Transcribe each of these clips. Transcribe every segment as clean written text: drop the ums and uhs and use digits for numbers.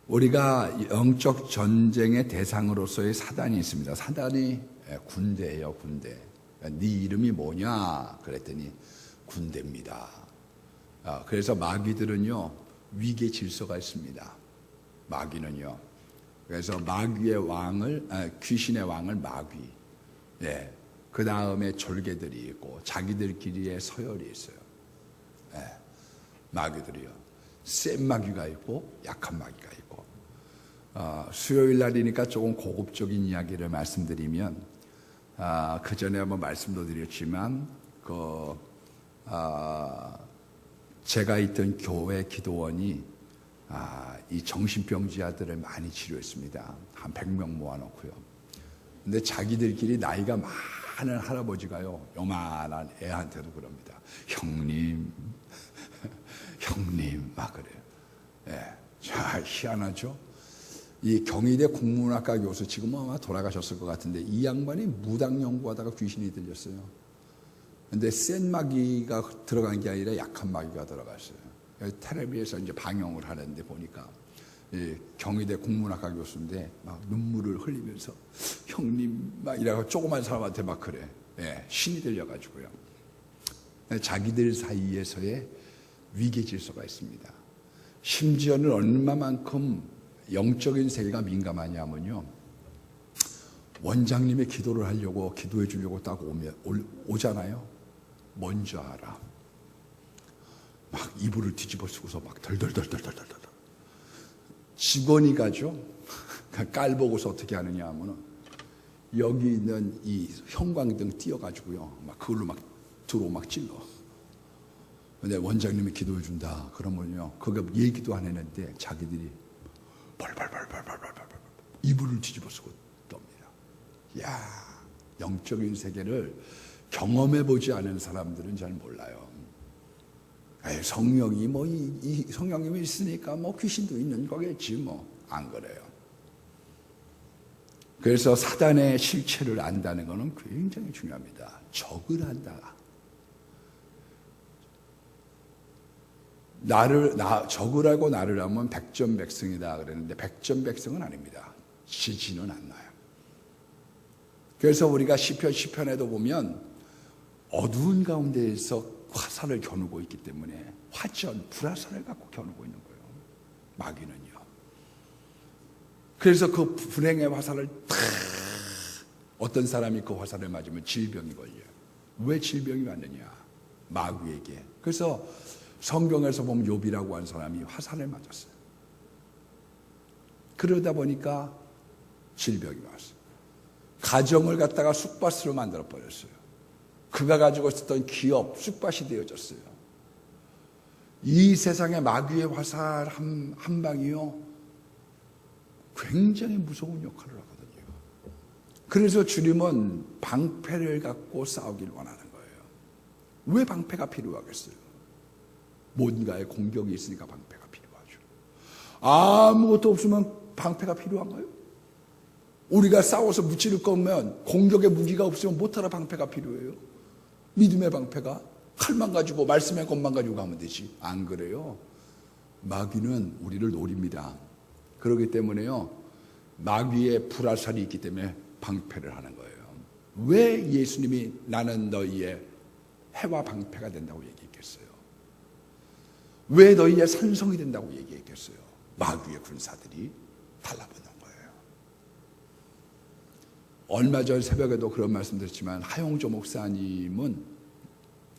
우리가 영적 전쟁의 대상으로서의 사단이 있습니다. 사단이 군대예요, 군대. 네 이름이 뭐냐? 그랬더니 군대입니다. 그래서 마귀들은요, 위계 질서가 있습니다. 마귀는요. 그래서 마귀의 왕을, 귀신의 왕을 마귀. 예. 그 다음에 졸개들이 있고, 자기들끼리의 서열이 있어요. 예. 마귀들이요. 센 마귀가 있고, 약한 마귀가 있고. 수요일 날이니까 조금 고급적인 이야기를 말씀드리면, 그 전에 한번 말씀도 드렸지만, 제가 있던 교회 기도원이 이 정신병자들을 많이 치료했습니다. 한 100명 모아놓고요. 근데 자기들끼리 나이가 많은 할아버지가요, 요만한 애한테도 그럽니다. 형님, 형님, 막 그래요. 예. 자, 희한하죠? 이 경희대 국문학과 교수, 지금은 아마 돌아가셨을 것 같은데, 이 양반이 무당 연구하다가 귀신이 들렸어요. 근데 센 마귀가 들어간 게 아니라 약한 마귀가 들어갔어요. 텔레비에서 이제 방영을 하는데 보니까 경희대 국문학과 교수인데 막 눈물을 흘리면서 형님 막 이라고 조그만 사람한테 막 그래. 예, 신이 들려가지고요. 자기들 사이에서의 위계 질서가 있습니다. 심지어는 얼마만큼 영적인 세계가 민감하냐면요. 원장님의 기도를 하려고 기도해 주려고 딱 오잖아요. 뭔지 알아. 막 이불을 뒤집어 쓰고서 막 덜덜덜덜덜덜. 직원이 가죠. 깔보고서 어떻게 하느냐 하면은 여기 있는 이 형광등 띄어가지고요. 막 그걸로 막 들어 막 찔러. 근데 원장님이 기도해 준다. 그러면요. 그거 얘기도 안 했는데 자기들이 벌벌벌벌벌벌벌 이불을 뒤집어 쓰고 떱니다. 야, 영적인 세계를 경험해보지 않은 사람들은 잘 몰라요. 성령이 이 성령님이 있으니까 귀신도 있는 거겠지 안 그래요. 그래서 사단의 실체를 안다는 것은 굉장히 중요합니다. 적을 안다. 적을 하고 나를 하면 백전백승이다 그랬는데 백전백승은 아닙니다. 지지는 않나요. 그래서 우리가 시편에도 보면 어두운 가운데에서 화살을 겨누고 있기 때문에 불화살을 갖고 겨누고 있는 거예요. 마귀는요. 그래서 그 불행의 화살을 어떤 사람이 그 화살을 맞으면 질병이 걸려요. 왜 질병이 왔느냐? 마귀에게. 그래서 성경에서 보면 욥이라고 한 사람이 화살을 맞았어요. 그러다 보니까 질병이 왔어요. 가정을 갖다가 쑥밭으로 만들어 버렸어요. 그가 가지고 있었던 기업, 쑥밭이 되어졌어요. 이 세상의 마귀의 화살 한 방이요, 굉장히 무서운 역할을 하거든요. 그래서 주님은 방패를 갖고 싸우길 원하는 거예요. 왜 방패가 필요하겠어요? 뭔가의 공격이 있으니까 방패가 필요하죠. 아무것도 없으면 방패가 필요한가요? 우리가 싸워서 무찌를 거면 공격의 무기가 없으면 못하라 방패가 필요해요. 믿음의 방패가 칼만 가지고 말씀의 것만 가지고 가면 되지. 안 그래요. 마귀는 우리를 노립니다. 그렇기 때문에요, 마귀의 불화살이 있기 때문에 방패를 하는 거예요. 왜 예수님이 나는 너희의 해와 방패가 된다고 얘기했겠어요? 왜 너희의 산성이 된다고 얘기했겠어요? 마귀의 군사들이 달라붙는 거예요. 얼마 전 새벽에도 그런 말씀 드렸지만, 하용조 목사님은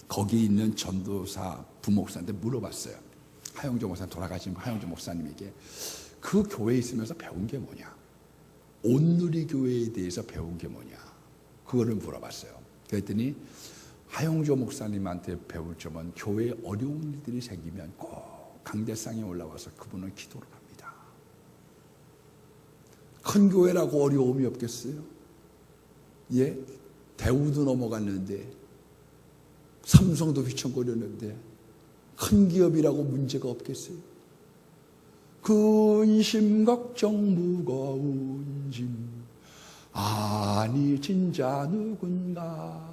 거기 있는 전도사 부목사한테 물어봤어요. 하용조 목사님, 돌아가신 하용조 목사님에게 그 교회에 있으면서 배운 게 뭐냐? 온누리 교회에 대해서 배운 게 뭐냐? 그거를 물어봤어요. 그랬더니 하용조 목사님한테 배울 점은, 교회에 어려운 일들이 생기면 꼭 강대상에 올라와서 그분은 기도를 합니다. 큰 교회라고 어려움이 없겠어요? 예? 대우도 넘어갔는데, 삼성도 휘청거렸는데, 큰 기업이라고 문제가 없겠어요? 근심 걱정 무거운 짐 아니 진짜 누군가.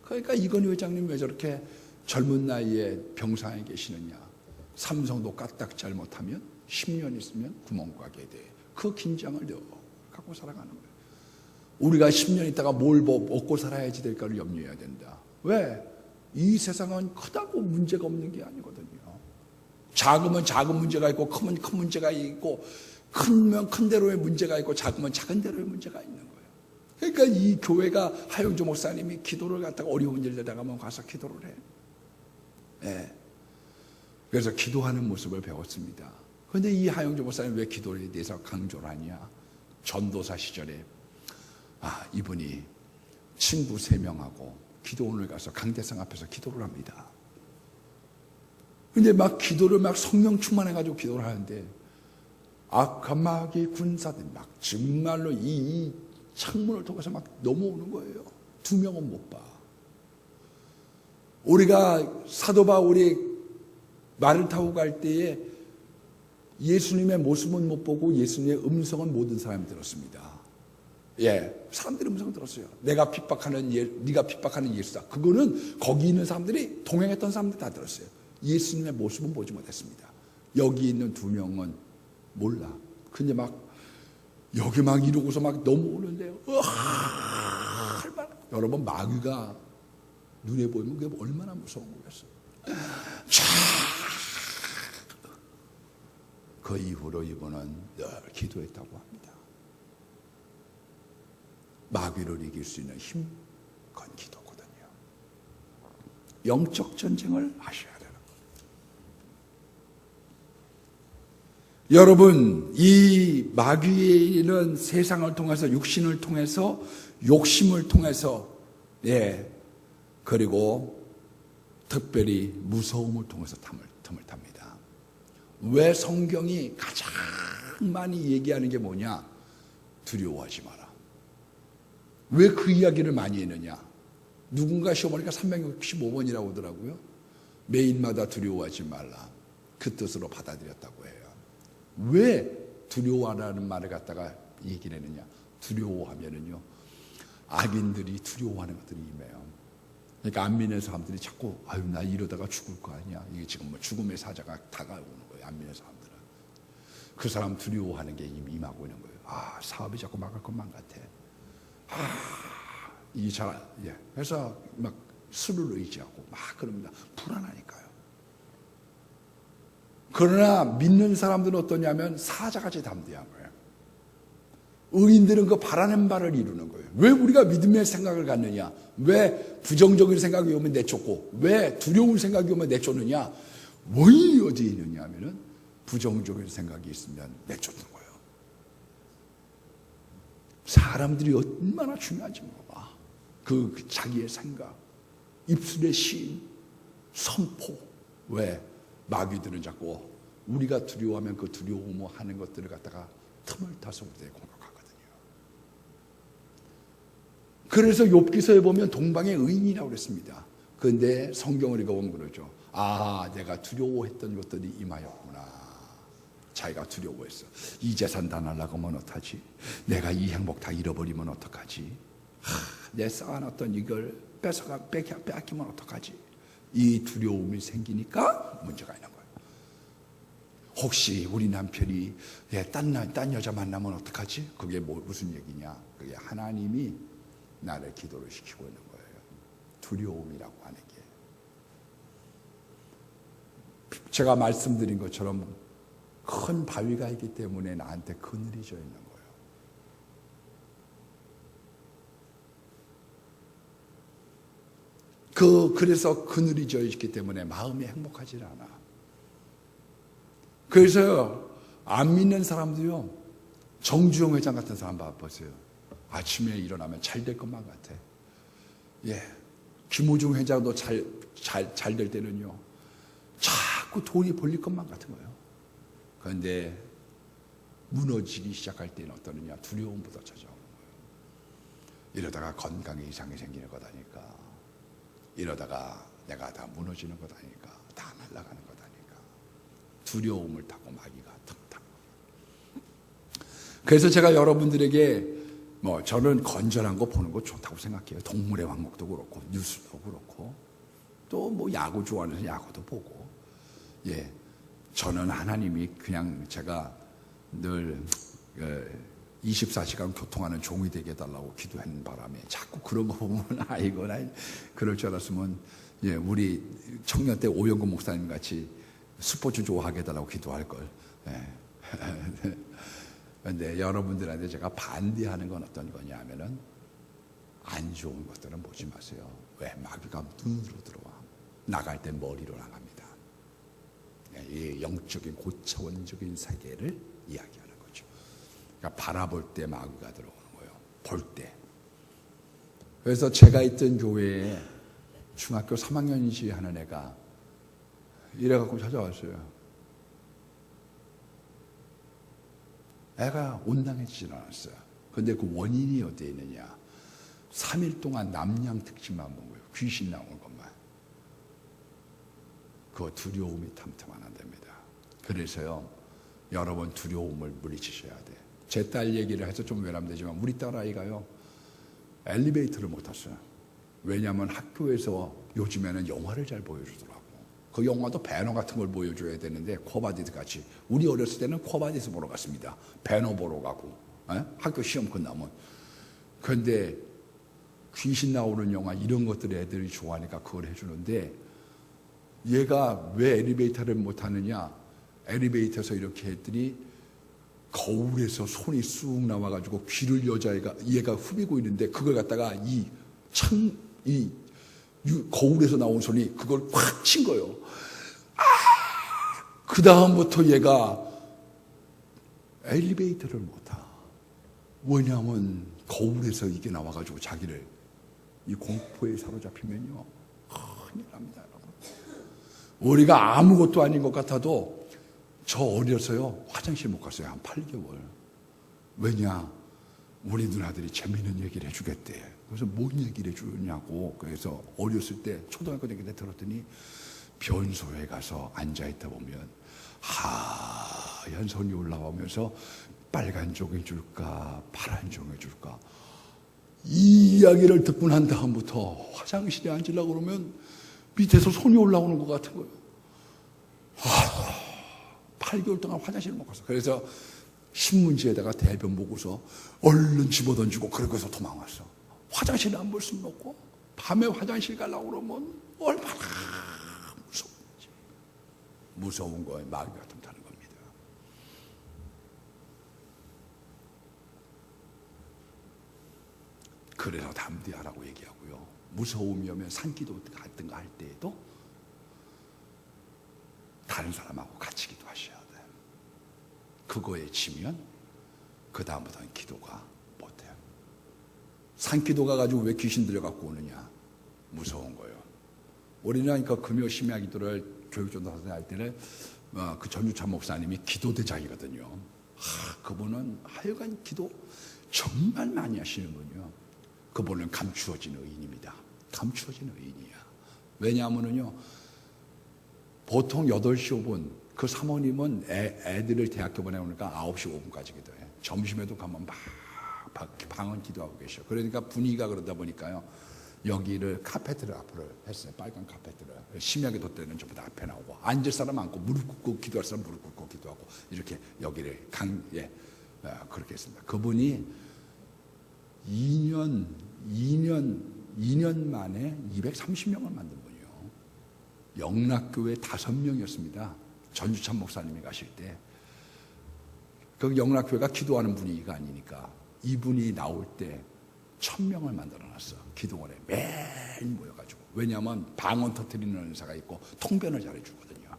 그러니까 이건희 회장님 왜 저렇게 젊은 나이에 병상에 계시느냐? 삼성도 까딱 잘못하면 10년 있으면 구멍가게 돼. 그 긴장을 늘 갖고 살아가는 거예요. 우리가 10년 있다가 뭘 먹고 살아야지 될까를 염려해야 된다. 왜? 이 세상은 크다고 문제가 없는 게 아니거든요. 작으면 작은 문제가 있고 크면 큰 문제가 있고 크면 큰 대로의 문제가 있고 작으면 작은 대로의 문제가 있는 거예요. 그러니까 이 교회가 하용조 목사님이 기도를 갖다가 어려운 일 내다가면 가서 기도를 해. 예. 그래서 기도하는 모습을 배웠습니다. 그런데 이 하용조 목사님 왜 기도에 대해서 강조를 하냐? 전도사 시절에 이분이 친구 3명하고 기도원을 가서 강대상 앞에서 기도를 합니다. 근데 막 기도를 막 성령 충만해가지고 기도를 하는데 악마귀 군사들이 막 정말로 이 창문을 통해서 막 넘어오는 거예요. 2명은 못 봐. 우리가 사도 바울이 말을 타고 갈 때에 예수님의 모습은 못 보고 예수님의 음성은 모든 사람이 들었습니다. 예, 사람들이 음성을 들었어요. 네가 핍박하는 예수다. 그거는 거기 있는 사람들이 동행했던 사람들 다 들었어요. 예수님의 모습은 보지 못했습니다. 여기 있는 2명은 몰라. 근데 막 여기 막 이러고서 막 넘어오는데요. 여러분 마귀가 눈에 보이면 그게 얼마나 무서운 거겠어요. 그 이후로 이분은 늘 기도했다고 합니다. 마귀를 이길 수 있는 힘, 그건 기도거든요. 영적 전쟁을 하셔야 되는 거예요. 여러분, 이 마귀는 세상을 통해서, 육신을 통해서, 욕심을 통해서, 그리고 특별히 무서움을 통해서 틈을 탑니다. 왜 성경이 가장 많이 얘기하는 게 뭐냐? 두려워하지 마라. 왜 그 이야기를 많이 했느냐? 누군가 시어머니가 365번이라고 하더라고요. 매일마다 두려워하지 말라. 그 뜻으로 받아들였다고 해요. 왜 두려워하라는 말을 갖다가 얘기를 했느냐? 두려워하면은요, 악인들이 두려워하는 것들이 임해요. 그러니까 안 믿는 사람들이 자꾸 나 이러다가 죽을 거 아니야. 이게 지금 뭐 죽음의 사자가 다가오는 거예요. 안 믿는 사람들은. 그 사람 두려워하는 게 임하고 있는 거예요. 사업이 자꾸 망할 것만 같아. 그래서 막 술을 의지하고 막 그럽니다. 불안하니까요. 그러나 믿는 사람들은 어떠냐면 사자같이 담대한 거예요. 의인들은 그 바라는 바를 이루는 거예요. 왜 우리가 믿음의 생각을 갖느냐? 왜 부정적인 생각이 오면 내쫓고, 왜 두려운 생각이 오면 내쫓느냐? 원인이 어디에 있느냐 하면은 부정적인 생각이 있으면 내쫓는 거예요. 사람들이 얼마나 중요한지 몰라. 그 자기의 생각, 입술의 시인, 선포. 왜? 마귀들은 자꾸 우리가 두려워하면 그 두려워하는 것들을 갖다가 틈을 타서 우리에게 공격하거든요. 그래서 욥기서에 보면 동방의 의인이라고 그랬습니다. 그런데 성경을 읽어보면 그러죠. 내가 두려워했던 것들이 임하였구나. 자기가 두려워했어. 이 재산 다 날라가면 어떡하지? 내가 이 행복 다 잃어버리면 어떡하지? 내 쌓아놨던 이걸 뺏기면 어떡하지? 이 두려움이 생기니까 문제가 있는 거예요. 혹시 우리 남편이 딴 여자 만나면 어떡하지? 그게 무슨 얘기냐? 그게 하나님이 나를 기도를 시키고 있는 거예요. 두려움이라고 하는 게. 제가 말씀드린 것처럼 큰 바위가 있기 때문에 나한테 그늘이 져 있는 거예요. 그래서 그늘이 져 있기 때문에 마음이 행복하지 않아. 그래서 안 믿는 사람도요, 정주영 회장 같은 사람 봐보세요. 아침에 일어나면 잘 될 것만 같아. 김호중 회장도 잘 될 때는요, 자꾸 돈이 벌릴 것만 같은 거예요. 그런데 무너지기 시작할 때는 어떠느냐? 두려움부터 찾아오는 거예요. 이러다가 건강에 이상이 생기는 거다니까. 이러다가 내가 다 무너지는 거다니까. 다 날아가는 거다니까. 두려움을 타고 마귀가 탁탁. 그래서 제가 여러분들에게 저는 건전한 거 보는 거 좋다고 생각해요. 동물의 왕국도 그렇고 뉴스도 그렇고 또 야구 좋아하는 야구도 보고 저는 하나님이 그냥 제가 늘 24시간 교통하는 종이 되게 해달라고 기도하는 바람에 자꾸 그런 거 보면 아이고 나 그럴 줄 알았으면 우리 청년 때 오영근 목사님 같이 스포츠 좋아하게 해달라고 기도할 걸. 그런데 여러분들한테 제가 반대하는 건 어떤 거냐 하면은 안 좋은 것들은 보지 마세요. 왜? 마귀가 눈으로 들어와. 나갈 때 머리로 나갑니다. 이 영적인 고차원적인 세계를 이야기하는 거죠. 그러니까 바라볼 때 마귀가 들어오는 거예요. 볼 때. 그래서 제가 있던 교회에 중학교 3학년이지 하는 애가 이래갖고 찾아왔어요. 애가 온당해지진 않았어요. 근데 그 원인이 어디에 있느냐? 3일 동안 남양 특집만 본 거예요. 귀신 나오는 것만. 그 두려움이 탐탐 안 됩니다. 그래서요, 여러분 두려움을 물리치셔야 돼. 제 딸 얘기를 해서 좀 외람되지만 우리 딸아이가요, 엘리베이터를 못 탔어요. 왜냐하면 학교에서 요즘에는 영화를 잘 보여주더라고. 그 영화도 배너 같은 걸 보여줘야 되는데 코바디스 같이. 우리 어렸을 때는 코바디스 보러 갔습니다. 배너 보러 가고 학교 시험 끝나면. 그런데 귀신 나오는 영화 이런 것들 애들이 좋아하니까 그걸 해주는데 얘가 왜 엘리베이터를 못 타느냐? 엘리베이터에서 이렇게 했더니 거울에서 손이 쑥 나와가지고 귀를 얘가 후비고 있는데 그걸 갖다가 이 거울에서 나온 손이 그걸 확 친 거예요. 그 다음부터 얘가 엘리베이터를 못 타. 왜냐하면 거울에서 이게 나와가지고 자기를 이 공포에 사로잡히면요 큰일 납니다, 여러분. 우리가 아무것도 아닌 것 같아도 저 어려서요 화장실 못 갔어요. 한 8개월. 왜냐? 우리 누나들이 재미있는 얘기를 해주겠대. 그래서 뭔 얘기를 해주냐고. 그래서 어렸을 때 초등학교 다닐 때 들었더니 변소에 가서 앉아있다 보면 하얀 선이 올라오면서 빨간 종이 줄까 파란 종이 줄까 이 이야기를 듣고 난 다음부터 화장실에 앉으려고 그러면 밑에서 손이 올라오는 것 같은 거예요. 8개월 동안 화장실을 못 갔어. 그래서 신문지에다가 대변 보고서 얼른 집어던지고 그러고서 도망왔어. 화장실에 안 볼 수는 없고 밤에 화장실 가려고 그러면 얼마나 무서운지. 무서운 거에 마귀가 틈타는 겁니다. 그래서 담대하라고 얘기하고요. 무서움이 오면 산기도 같은가 할 때에도 다른 사람하고 같이 기도하셔야 돼요. 그거에 지면 그 다음부터는 기도가 못해요. 산기도 가가지고 왜 귀신 들여갖고 오느냐? 무서운 거예요. 우리는 그러니까 금요 심야 기도를 교육전도사들 할 때는 그 전유찬 목사님이 기도대장이거든요. 그분은 하여간 기도 정말 많이 하시는 분이요. 그분은 감추어진 의인입니다. 감추어진 의인이야. 왜냐하면요, 보통 8시 5분, 그 사모님은 애들을 대학교 보내오니까 9시 5분까지 기도해. 점심에도 가면 막 방언 기도하고 계셔. 그러니까 분위기가 그러다 보니까요, 여기를 카페트를 앞으로 했어요. 빨간 카페트를. 심야기도 때는 전부 다 앞에 나오고, 앉을 사람 많고, 무릎 꿇고 기도할 사람 무릎 꿇고 기도하고, 이렇게 여기를 그렇게 했습니다. 그분이 2년 만에 230명을 만든 분이요. 영락교회 5명이었습니다. 전주찬 목사님이 가실 때. 그 영락교회가 기도하는 분위기가 아니니까 이분이 나올 때 1000명을 만들어놨어. 기도원에 매일 모여가지고. 왜냐하면 방언 터뜨리는 은사가 있고 통변을 잘해주거든요.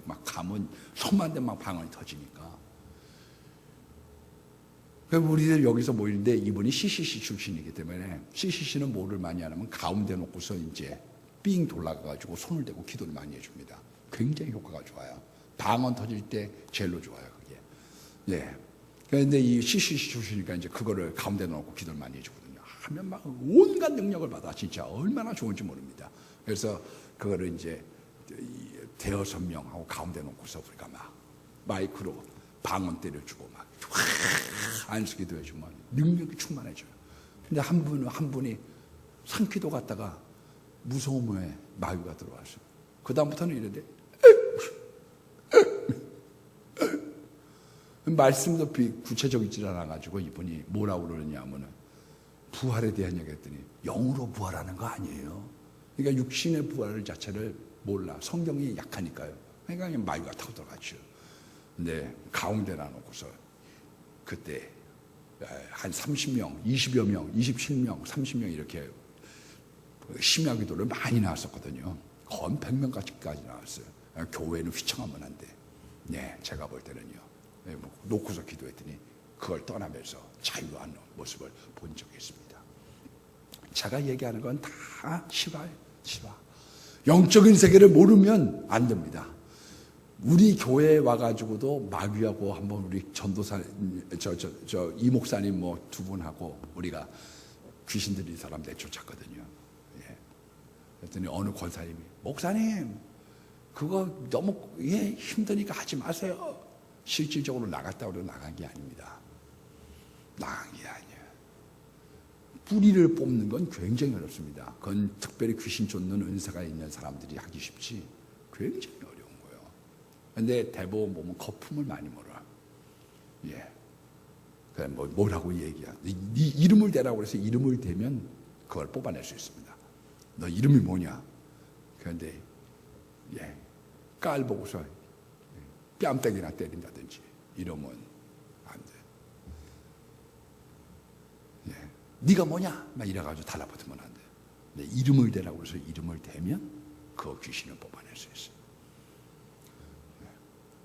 막 가면 손만 대면 막 방언이 터지니까. 우리들 여기서 모이는데 이분이 CCC 출신이기 때문에 CCC는 뭐를 많이 하냐면 가운데 놓고서 이제 삥 돌아가가지고 손을 대고 기도를 많이 해줍니다. 굉장히 효과가 좋아요. 방언 터질 때 제일로 좋아요, 그게. 예. 그런데 이 CCC 출신이니까 이제 그거를 가운데 놓고 기도를 많이 해주거든요. 하면 막 온갖 능력을 받아. 진짜 얼마나 좋은지 모릅니다. 그래서 그거를 이제 5명하고 가운데 놓고서 우리가 막 마이크로 방언 때려주고 막 안수기도 해주면 능력이 충만해져요. 근데 한 분이 산기도 갔다가 무서움에 마귀가 들어왔어요. 그 다음부터는 이런데 말씀도 구체적이지 않아가지고 이분이 뭐라고 그러냐면은 부활에 대한 얘기 했더니 영으로 부활하는 거 아니에요. 그러니까 육신의 부활 자체를 몰라. 성경이 약하니까요. 그러니까 그냥 마귀가 타고 들어갔죠. 근데 가운데 놔놓고서 그때 한 30명, 20여 명, 27명, 30명 이렇게 심야 기도를 많이 나왔었거든요. 거의 100명까지 나왔어요. 교회는 휘청하면 안 돼. 네, 제가 볼 때는요. 놓고서 기도했더니 그걸 떠나면서 자유한 모습을 본 적이 있습니다. 제가 얘기하는 건 다 실화예요. 실화. 영적인 세계를 모르면 안 됩니다. 우리 교회에 와가지고도 마귀하고 한번 우리 전도사, 이 목사님 뭐 두 분하고 우리가 귀신 들린 사람 내쫓았거든요. 예. 그랬더니 어느 권사님이, 목사님, 그거 너무 힘드니까 하지 마세요. 실질적으로 나갔다고 나간 게 아닙니다. 나간 게 아니에요. 뿌리를 뽑는 건 굉장히 어렵습니다. 그건 특별히 귀신 쫓는 은사가 있는 사람들이 하기 쉽지 굉장히 어려운 거예요. 그런데 대부분 보면 거품을 많이 몰아. 예. 그래 뭐라고 얘기야. 네 이름을 대라고 해서 이름을 대면 그걸 뽑아낼 수 있습니다. 너 이름이 뭐냐? 그런데 예. 깔 보고서 뺨때기나 때린다든지 이러면 안 돼. 예. 네가 뭐냐? 막 이래가지고 달라붙으면 안 돼. 근데 이름을 대라고 해서 이름을 대면 그 귀신을 뽑아낼 수 있어요.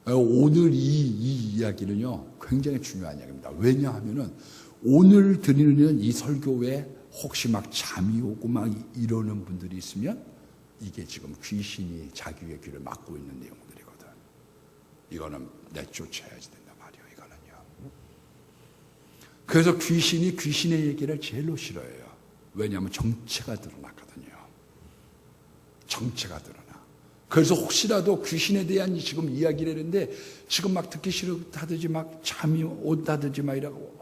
예. 오늘 이 이야기는요 굉장히 중요한 이야기입니다. 왜냐하면은 오늘 드리는 이 설교에 혹시 막 잠이 오고 막 이러는 분들이 있으면 이게 지금 귀신이 자기의 귀를 막고 있는 내용들이거든. 이거는 내쫓아야지 된단 말이에요. 이거는요. 그래서 귀신이 귀신의 얘기를 제일로 싫어해요. 왜냐하면 정체가 드러났거든요. 정체가 드러나. 그래서 혹시라도 귀신에 대한 지금 이야기를 했는데 지금 막 듣기 싫다든지 막 잠이 온다든지 막 이러고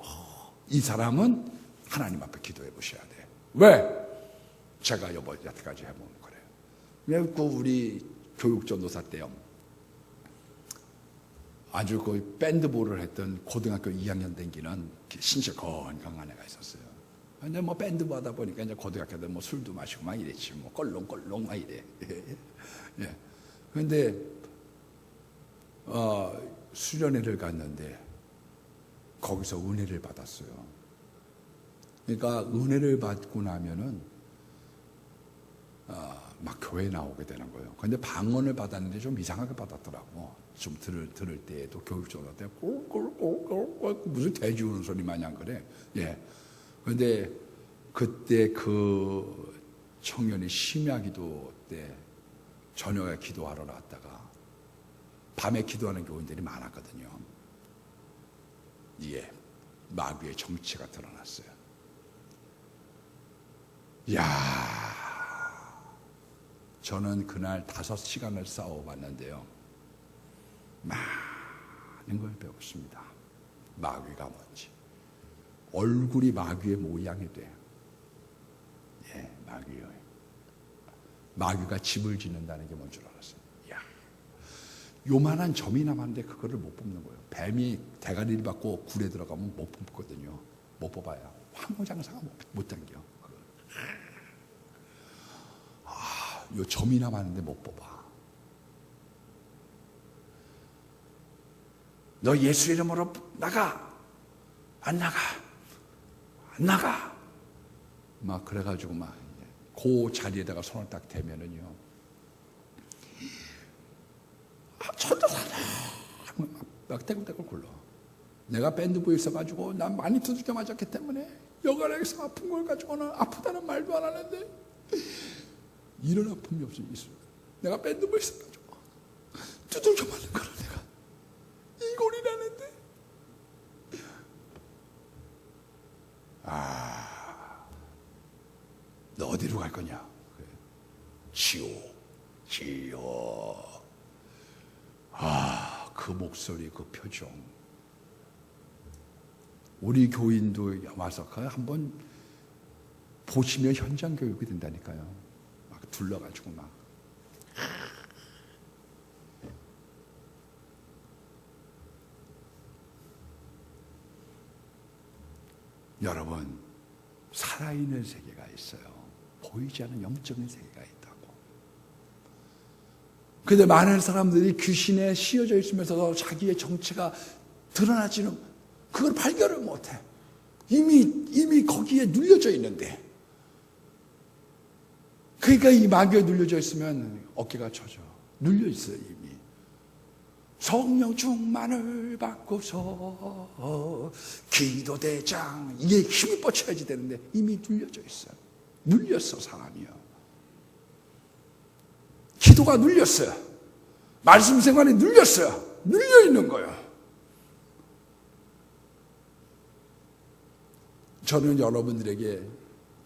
이 사람은 하나님 앞에 기도해 보셔야 돼. 왜? 제가 여태까지 해본 거래요. 그 우리 교육전도사 때요. 아주 그 밴드부를 했던 고등학교 2학년 된 기는 신체 건강한 애가 있었어요. 근데 뭐 밴드부 하다 보니까 이제 고등학교 때 뭐 술도 마시고 막 이랬지. 뭐 껄렁껄렁 막 이래. 예. 근데, 수련회를 갔는데 거기서 은혜를 받았어요. 그러니까 은혜를 받고 나면은 막 교회에 나오게 되는 거예요. 근데 방언을 받았는데 좀 이상하게 받았더라고. 좀 들을 때에도 교육적으로 때 꼴꼴꼴꼴 무슨 돼지 우는 소리 마냥 그래. 예. 근데 그때 그 청년이 심야기도 때 저녁에 기도하러 나왔다가 밤에 기도하는 교인들이 많았거든요. 이게 마귀의 정체가 드러났어요. 이야, 저는 그날 5시간을 싸워봤는데요. 많은 걸 배웠습니다. 마귀가 뭔지. 얼굴이 마귀의 모양이 돼. 예, 마귀요. 마귀가 집을 짓는다는 게 뭔 줄 알았어요. 이야, 요만한 점이 남았는데 그거를 못 뽑는 거예요. 뱀이 대가리를 받고 굴에 들어가면 못 뽑거든요. 못 뽑아요. 황무장사가 못 당겨. 요 점이 남았는데 못 뽑아. 너 예수 이름으로 나가. 안 나가. 안 나가. 막 그래가지고 막 그 자리에다가 손을 딱 대면은요. 천도사다. 막 떼굴떼굴 굴러. 내가 밴드부에 있어가지고 난 많이 두들겨 맞았기 때문에 여간에서 아픈 걸 가지고는 아프다는 말도 안 하는데 이런 아픔이 없습니다. 내가 밴드부에 있어가지고 두들겨 맞는 거를 내가 이골이라는데 너 어디로 갈 거냐? 지옥. 그 목소리, 그 표정. 우리 교인도 와서 한번 보시면 현장 교육이 된다니까요. 막 둘러가지고 막. 여러분, 살아있는 세계가 있어요. 보이지 않는 영적인 세계가 있다고. 그런데 많은 사람들이 귀신에 씌어져 있으면서도 자기의 정체가 드러나지는 그걸 발견을 못해. 이미 거기에 눌려져 있는데. 그러니까 이 마귀에 눌려져 있으면 어깨가 쳐져. 눌려 있어요, 이미. 성령 충만을 받고서 기도대장, 이게 힘이 뻗쳐야지 되는데 이미 눌려져 있어요. 눌렸어, 사람이요. 기도가 눌렸어요. 말씀 생활이 눌렸어요. 눌려 있는 거예요. 저는 여러분들에게,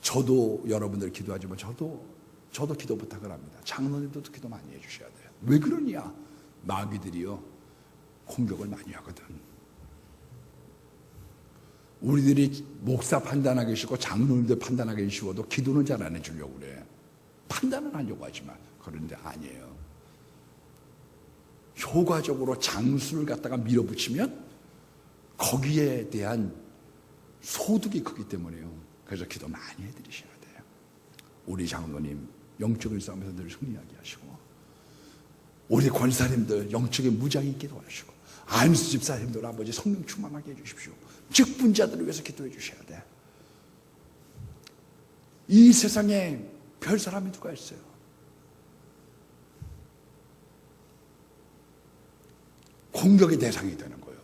저도 여러분들 기도하지만 저도 기도 부탁을 합니다. 장로님들도 기도 많이 해주셔야 돼요. 왜 그러냐? 마귀들이요, 공격을 많이 하거든. 우리들이 목사 판단하기 싫고 장로님들 판단하기 쉬워도 기도는 잘 안 해주려고 그래. 판단은 하려고 하지만 그런데 아니에요. 효과적으로 장수를 갖다가 밀어붙이면 거기에 대한 소득이 크기 때문에요. 그래서 기도 많이 해드리셔야 돼요. 우리 장로님 영적인 싸움에서 늘 승리하게 하시고, 우리 권사님들 영적인 무장이 있기도 하시고, 안수 집사님들 아버지 성령 충만하게 해주십시오. 직분자들을 위해서 기도해 주셔야 돼. 이 세상에 별 사람이 누가 있어요? 공격의 대상이 되는 거예요.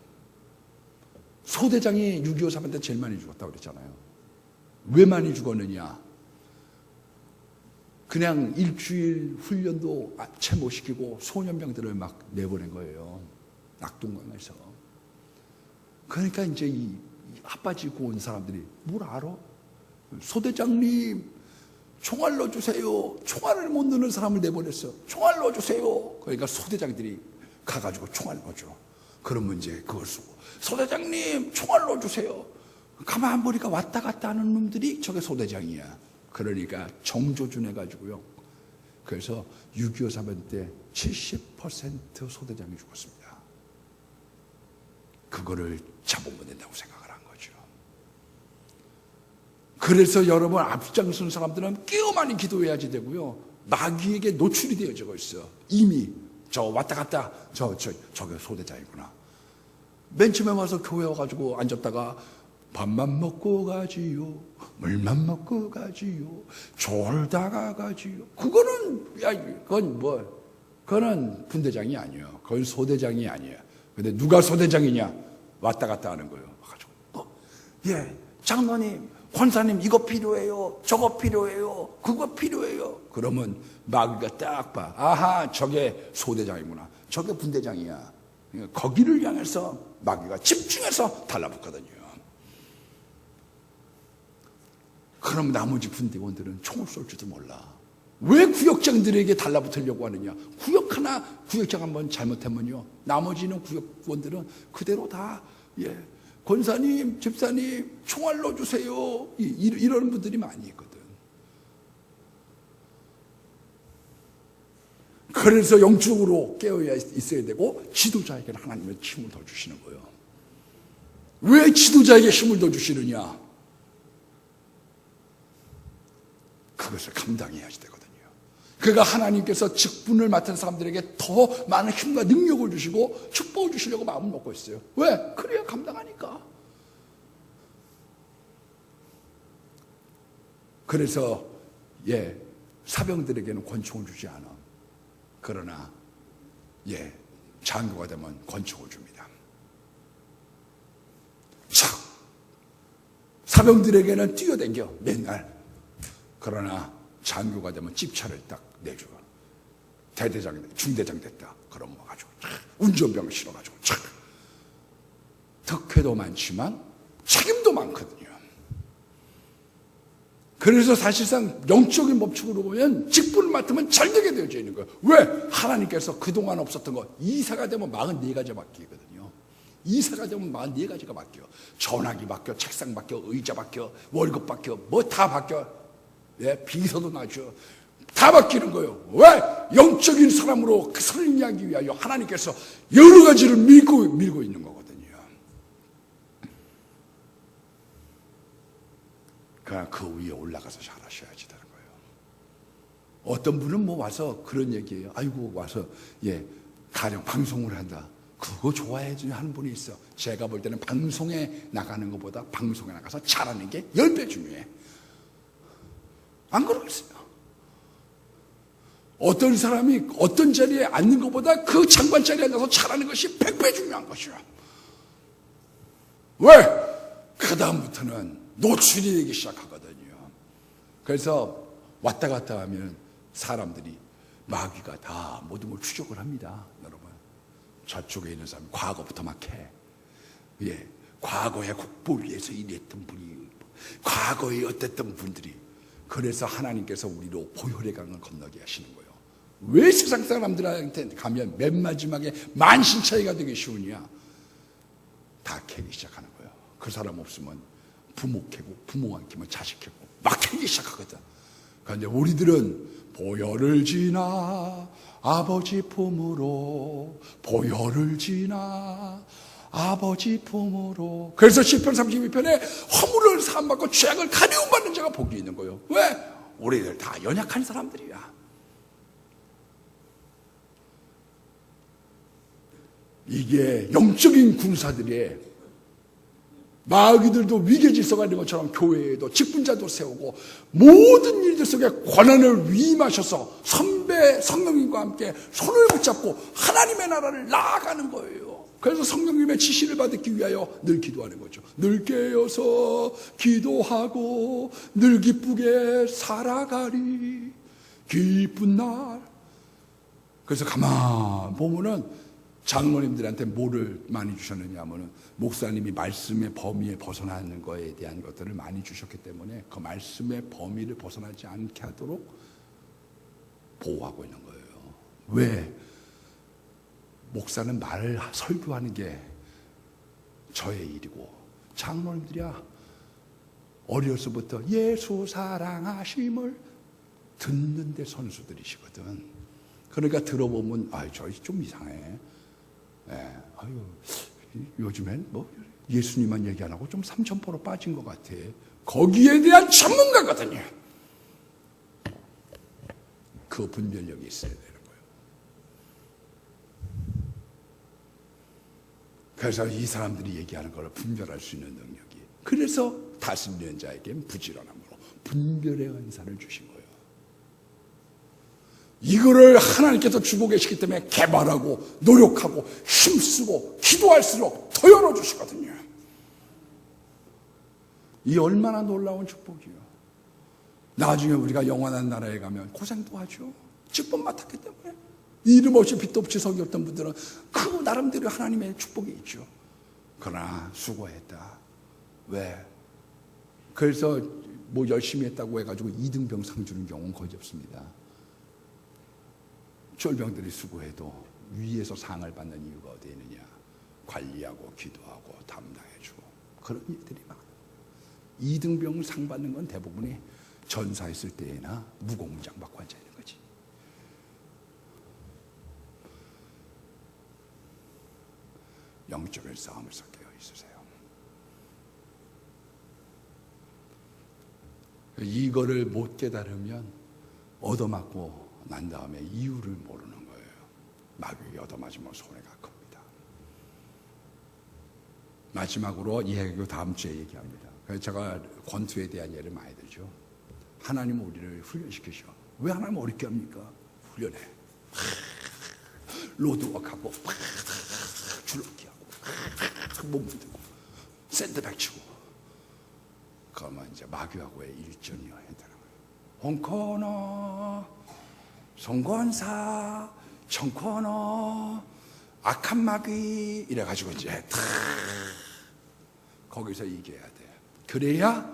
소대장이 6.25 사건 때 제일 많이 죽었다고 그랬잖아요. 왜 많이 죽었느냐? 그냥 일주일 훈련도 채 못 시키고 소년병들을 막 내보낸 거예요. 낙동강에서. 그러니까 이제 이 핫바지고 온 사람들이 뭘 알아? 소대장님, 총알 넣어주세요. 총알을 못 넣는 사람을 내보냈어. 총알 넣어주세요. 그러니까 소대장들이 가가지고 총알 넣어줘. 그러면 이제 그걸 쓰고, 소대장님, 총알 넣어주세요. 가만 보니까 왔다 갔다 하는 놈들이 저게 소대장이야. 그러니까 정조준 해가지고요. 그래서 6.25 사건 때 70% 소대장이 죽었습니다. 그거를 잡으면 된다고 생각을 한 거죠. 그래서 여러분, 앞장선 사람들은 끼어 많이 기도해야지 되고요. 마귀에게 노출이 되어져 있어. 이미 저 왔다 갔다 저게 소대장이구나. 맨 처음에 와서 교회 와가지고 앉았다가 밥만 먹고 가지요, 물만 먹고 가지요, 졸다가 가지요. 그거는 분대장이 아니에요. 그건 소대장이 아니에요. 근데 누가 소대장이냐? 왔다 갔다 하는 거예요. 와가지고, 장로님, 권사님, 이거 필요해요, 저거 필요해요, 그거 필요해요. 그러면 마귀가 딱 봐. 아하, 저게 소대장이구나. 저게 분대장이야. 거기를 향해서 마귀가 집중해서 달라붙거든요. 그럼 나머지 분대원들은 총을 쏠 줄도 몰라. 왜 구역장들에게 달라붙으려고 하느냐? 구역장 한번 잘못하면요, 나머지는 구역원들은 그대로 다, 권사님, 집사님, 총알 넣어주세요. 이런 분들이 많이 있거든. 그래서 영적으로 깨어야 있어야 되고, 지도자에게는 하나님의 힘을 더 주시는 거예요. 왜 지도자에게 힘을 더 주시느냐? 그것을 감당해야지 되거든요. 그러니까 하나님께서 직분을 맡은 사람들에게 더 많은 힘과 능력을 주시고 축복을 주시려고 마음을 먹고 있어요. 왜? 그래야 감당하니까. 그래서 사병들에게는 권총을 주지 않아. 그러나 장교가 되면 권총을 줍니다. 자, 사병들에게는 뛰어댕겨 맨날. 그러나 장교가 되면 집차를 딱 내줘. 대대장, 중대장 됐다. 그럼 가지고 운전병을 실어가지고 덕회도 많지만 책임도 많거든요. 그래서 사실상 영적인 법칙으로 보면 직분을 맡으면 잘 되게 되어져 있는 거예요. 왜? 하나님께서 그동안 없었던 거, 이사가 되면 44가지가 바뀌거든요. 이사가 되면 44가지가 바뀌어. 전화기 바뀌어, 책상 바뀌어, 의자 바뀌어, 월급 바뀌어, 뭐 다 바뀌어. 비서도 나죠. 다 바뀌는 거예요. 왜? 영적인 사람으로 그 설립하기 위하여 하나님께서 여러 가지를 밀고 있는 거거든요. 그냥 그 위에 올라가서 잘하셔야지 되는 거예요. 어떤 분은 뭐 와서 그런 얘기예요. 아이고 와서 가령 방송을 한다. 그거 좋아해 주는 한 분이 있어. 제가 볼 때는 방송에 나가는 것보다 방송에 나가서 잘하는 게 10배 중요해. 안 그러겠어요? 어떤 사람이 어떤 자리에 앉는 것보다 그 장관 자리에 앉아서 잘하는 것이 100배 중요한 것이야. 왜? 그 다음부터는 노출이 되기 시작하거든요. 그래서 왔다 갔다 하면 사람들이 마귀가 다 모든 걸 추적을 합니다. 여러분, 저쪽에 있는 사람 과거부터 막 해. 과거에 국보위에서 일했던 분이, 과거에 어땠던 분들이. 그래서 하나님께서 우리로 보혈의 강을 건너게 하시는 거예요. 왜 세상 사람들한테 가면 맨 마지막에 만신창이가 되기 쉬우냐? 다 캐기 시작하는 거예요. 그 사람 없으면 부모 캐고, 부모 안 캐면 자식 캐고 막 캐기 시작하거든. 그런데 우리들은 보혈을 지나 아버지 품으로, 보혈을 지나 아버지 품으로. 그래서 시편 32편에 허물을 사함받고 죄악을 가리움받는 자가 복이 있는 거예요. 왜? 우리들 다 연약한 사람들이야. 이게 영적인 군사들의, 마귀들도 위계질서가 있는 것처럼 교회에도 직분자도 세우고 모든 일들 속에 권한을 위임하셔서 선배 성령님과 함께 손을 붙잡고 하나님의 나라를 나아가는 거예요. 그래서 성령님의 지시를 받기 위하여 늘 기도하는 거죠. 늘 깨어서 기도하고 늘 기쁘게 살아가리, 기쁜 날. 그래서 가만 보면은 장로님들한테 뭐를 많이 주셨느냐 하면은, 목사님이 말씀의 범위에 벗어나는 거에 대한 것들을 많이 주셨기 때문에 그 말씀의 범위를 벗어나지 않게 하도록 보호하고 있는 거예요. 왜? 목사는 말을 설교하는 게 저의 일이고, 장로님들이야 어려서부터 예수 사랑하심을 듣는 데 선수들이시거든. 그러니까 들어보면 저희 좀 이상해. 요즘엔 뭐 예수님만 얘기 안 하고 좀 삼천포로 빠진 것 같아. 거기에 대한 전문가거든요. 그 분별력이 있어야 되는 거예요. 그래서 이 사람들이 얘기하는 걸 분별할 수 있는 능력이, 그래서 다스리는 자에겐 부지런함으로 분별의 은사를 주신 거예요. 이거를 하나님께서 주고 계시기 때문에 개발하고 노력하고 힘쓰고 기도할수록 더 열어주시거든요. 이 얼마나 놀라운 축복이요. 나중에 우리가 영원한 나라에 가면 고생도 하죠. 직분 맡았기 때문에. 이름 없이 빚도 없이 성이 없던 분들은 그 나름대로 하나님의 축복이 있죠. 그러나 수고했다. 왜? 그래서 뭐 열심히 했다고 해가지고 2등병 상 주는 경우는 거의 없습니다. 쫄병들이 수고해도 위에서 상을 받는 이유가 어디에 있느냐? 관리하고 기도하고 담당해주고 그런 일들이 많아요. 2등병 상 받는 건 대부분이 전사했을 때나 무공무장 받고 앉아있는 거지. 영적인 싸움을 섞여 있으세요. 이거를 못 깨달으면 얻어맞고 난 다음에 이유를 모르는 거예요. 마귀에 얻어맞으면 손해가 큽니다. 마지막으로 이 얘기 다음 주에 얘기합니다. 그래서 제가 권투에 대한 예를 많이 들죠. 하나님은 우리를 훈련시키셔. 왜 하나님 어렵게 합니까? 훈련해. 로드워크하고 줄넘기하고 몸 들고 샌드백 치고. 그러면 이제 마귀하고의 일전이어야 되는 거예요. 홍코너 송권사, 청코너, 악한 마귀 이래가지고 이제 거기서 이겨야 돼. 그래야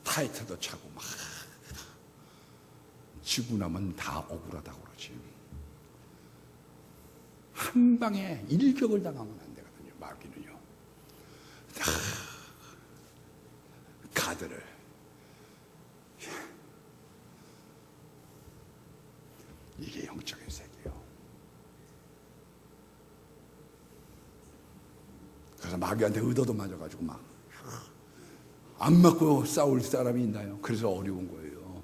타이틀도 차고 막 지고 나면 다 억울하다고 그러지. 한 방에 일격을 당하면 안 되거든요. 마귀는요. 카드를 이게 영적인 세계예요. 그래서 마귀한테 의도도 맞아가지고 막 안 맞고 싸울 사람이 있나요? 그래서 어려운 거예요.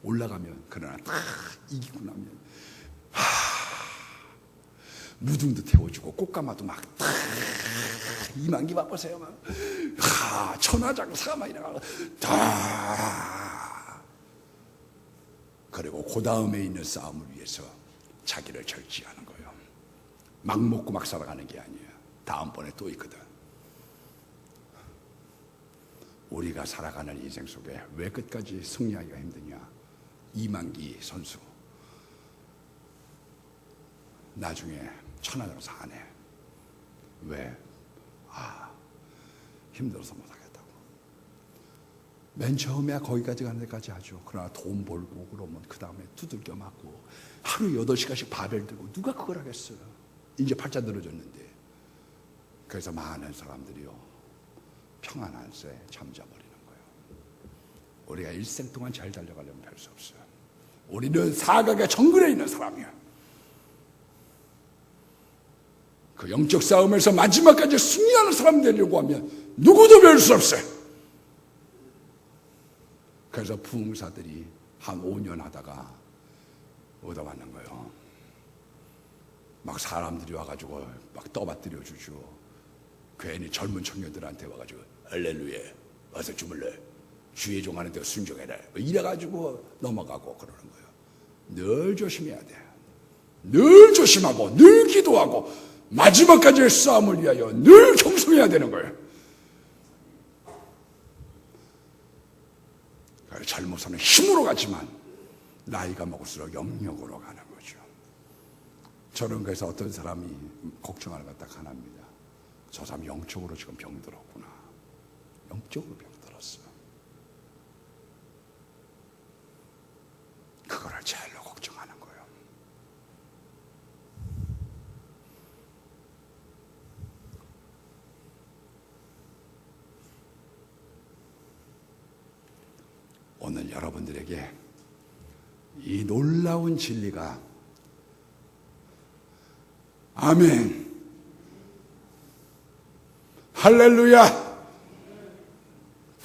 올라가면, 그러나 딱 이기고 나면 무등도 태워주고 꽃가마도 막 이만기 맛보세요. 막 천하장사가 막 일어나고 그리고 그 다음에 있는 싸움을 위해서 자기를 절제하는 거예요. 막 먹고 막 살아가는 게 아니에요. 다음번에 또 있거든. 우리가 살아가는 인생 속에 왜 끝까지 승리하기가 힘드냐? 이만기 선수 나중에 천하장사 안 해. 왜? 힘들어서 못하겠다고. 맨 처음에 거기까지 가는 데까지 하죠. 그러나 돈 벌고 그러면 그 다음에 두들겨 맞고 하루 8시간씩 바벨 들고 누가 그걸 하겠어요? 이제 팔자 늘어졌는데. 그래서 많은 사람들이요 평안한 새 잠자버리는 거예요. 우리가 일생 동안 잘 달려가려면 별 수 없어요. 우리는 사각의 정글에 있는 사람이야. 그 영적 싸움에서 마지막까지 승리하는 사람 되려고 하면 누구도 별 수 없어요. 그래서 부흥사들이 한 5년 하다가 얻어맞는 거예요. 막 사람들이 와가지고 막 떠받들여 주죠. 괜히 젊은 청년들한테 와가지고 할렐루야 와서 주물러 주의 종하는데 순종해라 이래가지고 넘어가고 그러는 거예요. 늘 조심해야 돼. 늘 조심하고 늘 기도하고 마지막까지의 싸움을 위하여 늘 경성해야 되는 거예요. 젊어서는 힘으로 가지만 나이가 먹을수록 영역으로 가는 거죠. 저는 그래서 어떤 사람이 걱정하는 것 딱 하나입니다. 저 사람 영적으로 지금 병들었구나. 영적으로 병들었어. 그거를 제일로 걱정하는 거예요. 오늘 여러분들에게 이 놀라운 진리가 아멘 할렐루야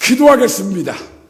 기도하겠습니다.